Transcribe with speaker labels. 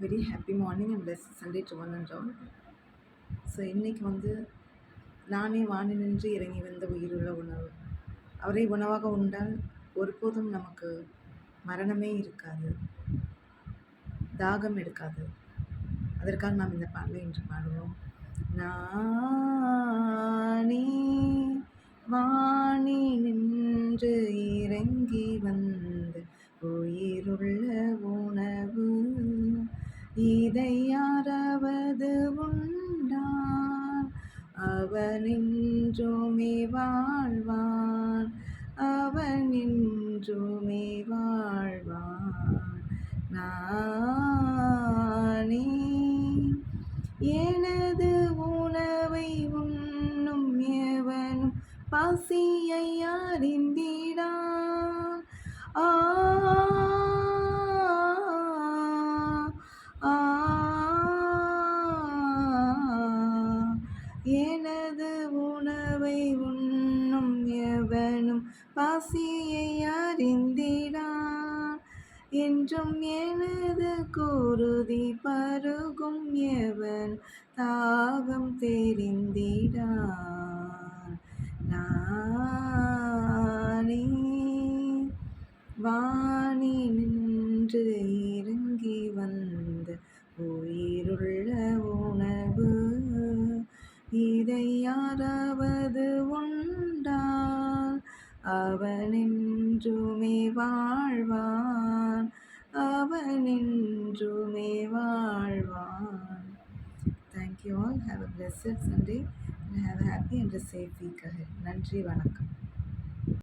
Speaker 1: Very happy morning and plus Sunday to one and all. So இன்றைக்கி நானே வானினின்று இறங்கி வந்த உயிருள்ள உணவு. அவரை உணவாக உண்டால் ஒருபோதும் நமக்கு மரணமே இருக்காது, தாகம் எடுக்காது. அதற்காக நாம் இந்த பாடலை இன்று பாடுவோம். நானே வானி நின்று இறங்கி வந்த உயிருள்ள உணவு, இதை யாராவது உண்டான் அவனென்றுமே வாழ்வான், அவனென்றுமே வாழ்வான். நானே எனது உணவை உண்ணும் எவனும் பசியை அறிந்திடான். எனது உணவை உண்ணும் எவனும் பசியை அறிந்திடான். என்றும் எனது குருதி பருகும் எவன் தாகம் தெரிந்திடான். நானே வானி நின்று இறங்கி வந்த உயிருள்ள உணவு, இதை யாராவது உண்டால் அவனென்றுமே வாழ்வான், அவனென்றுமே வாழ்வான். Thank you all. Have a blessed Sunday and have a happy and a safe week ahead. நன்றி, வணக்கம்.